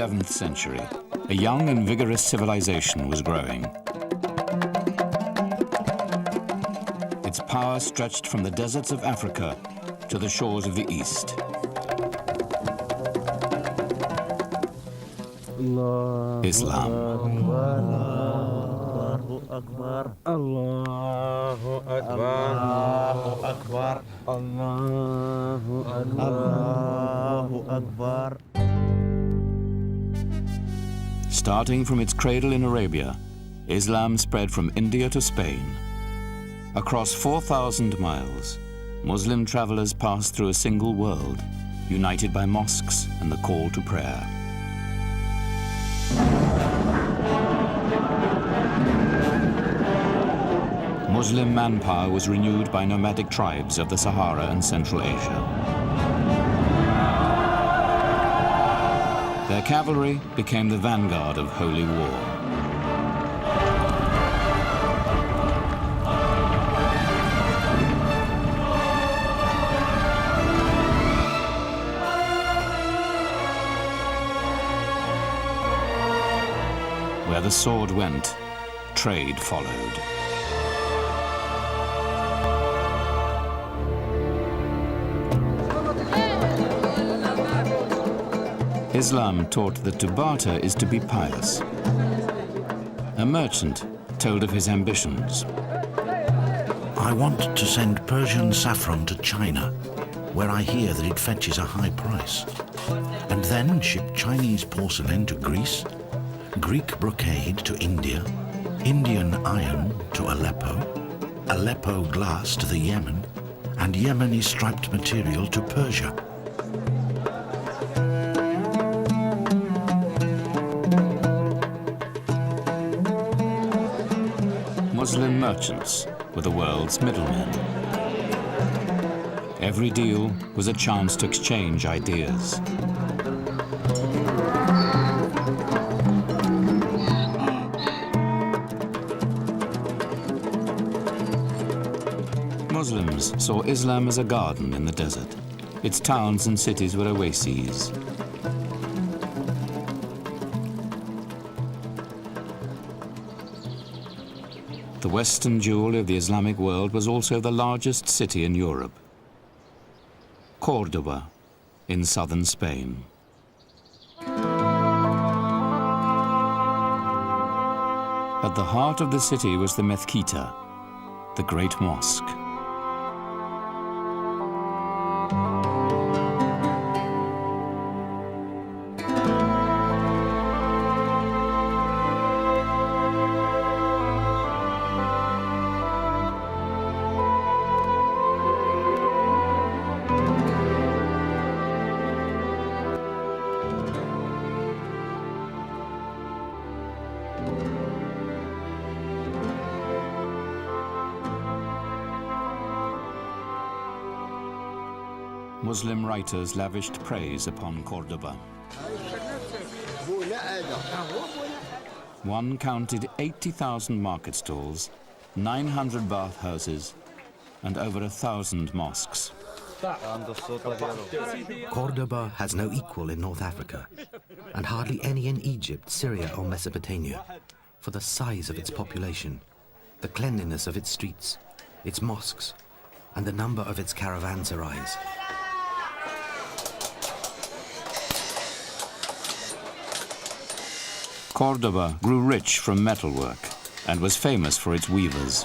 11th century, a young and vigorous civilization was growing. Its power stretched from the deserts of Africa to the shores of the East. Islam. Allahu Akbar. Allahu Akbar. Allahu Akbar. Allahu Akbar. Allahu Akbar. Starting from its cradle in Arabia, Islam spread from India to Spain. Across 4,000 miles, Muslim travelers passed through a single world, united by mosques and the call to prayer. Muslim manpower was renewed by nomadic tribes of the Sahara and Central Asia. Their cavalry became the vanguard of holy war. Where the sword went, trade followed. Islam taught that to barter is to be pious. A merchant told of his ambitions. I want to send Persian saffron to China, where I hear that it fetches a high price, and then ship Chinese porcelain to Greece, Greek brocade to India, Indian iron to Aleppo, Aleppo glass to the Yemen, and Yemeni striped material to Persia. Muslim merchants were the world's middlemen. Every deal was a chance to exchange ideas. Muslims saw Islam as a garden in the desert. Its towns and cities were oases. The western jewel of the Islamic world was also the largest city in Europe, Cordoba, in southern Spain. At the heart of the city was the Mezquita, the great mosque. Muslim writers lavished praise upon Cordoba. One counted 80,000 market stalls, 900 bathhouses, and over 1,000 mosques. Cordoba has no equal in North Africa, and hardly any in Egypt, Syria, or Mesopotamia, for the size of its population, the cleanliness of its streets, its mosques, and the number of its caravanserais. Cordoba grew rich from metalwork and was famous for its weavers.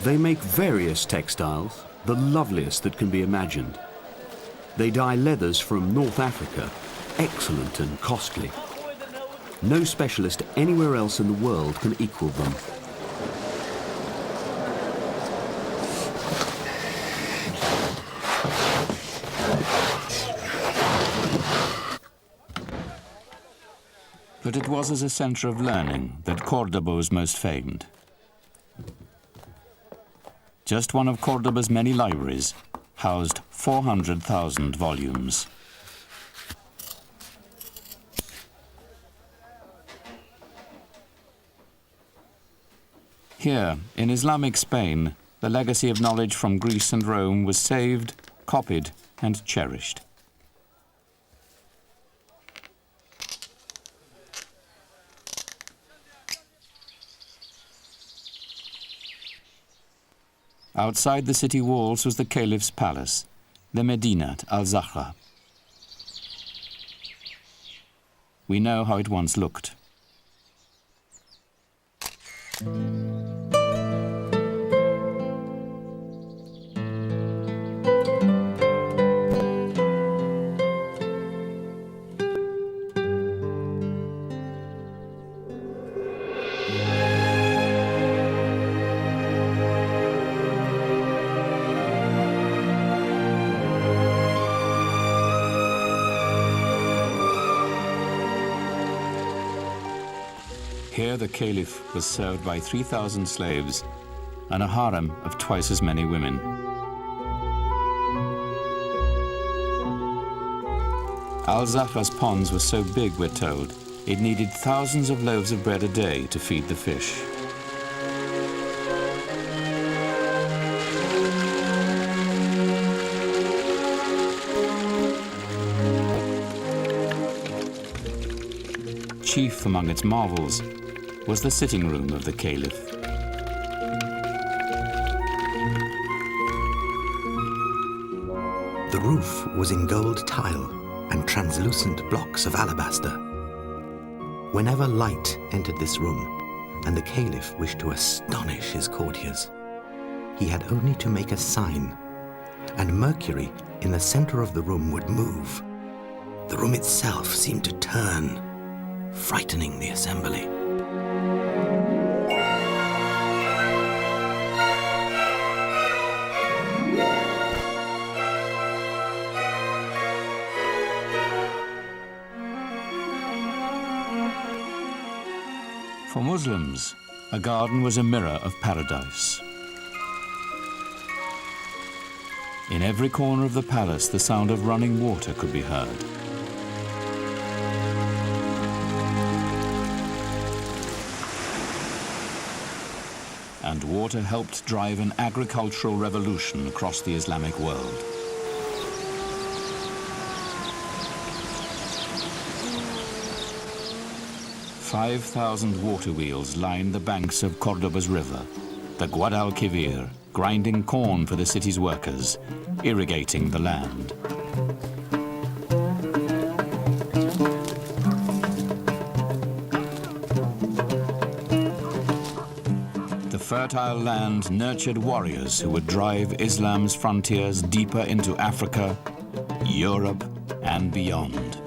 They make various textiles, the loveliest that can be imagined. They dye leathers from North Africa, excellent and costly. No specialist anywhere else in the world can equal them. But it was as a center of learning that Cordoba was most famed. Just one of Cordoba's many libraries housed 400,000 volumes. Here, in Islamic Spain, the legacy of knowledge from Greece and Rome was saved, copied, and cherished. Outside the city walls was the Caliph's palace, the Medinat al-Zahra. We know how it once looked. Here the Caliph was served by 3,000 slaves and a harem of twice as many women. Al-Zahra's ponds were so big, we're told, it needed thousands of loaves of bread a day to feed the fish. Chief among its marvels was the sitting room of the Caliph. The roof was in gold tile and translucent blocks of alabaster. Whenever light entered this room and the Caliph wished to astonish his courtiers, he had only to make a sign, and Mercury in the center of the room would move. The room itself seemed to turn, frightening the assembly. For Muslims, a garden was a mirror of paradise. In every corner of the palace, the sound of running water could be heard. And water helped drive an agricultural revolution across the Islamic world. "5,000 water wheels lined the banks of Cordoba's river, the Guadalquivir, grinding corn for the city's workers, irrigating the land. The fertile land nurtured warriors who would drive Islam's frontiers deeper into Africa, Europe, and beyond.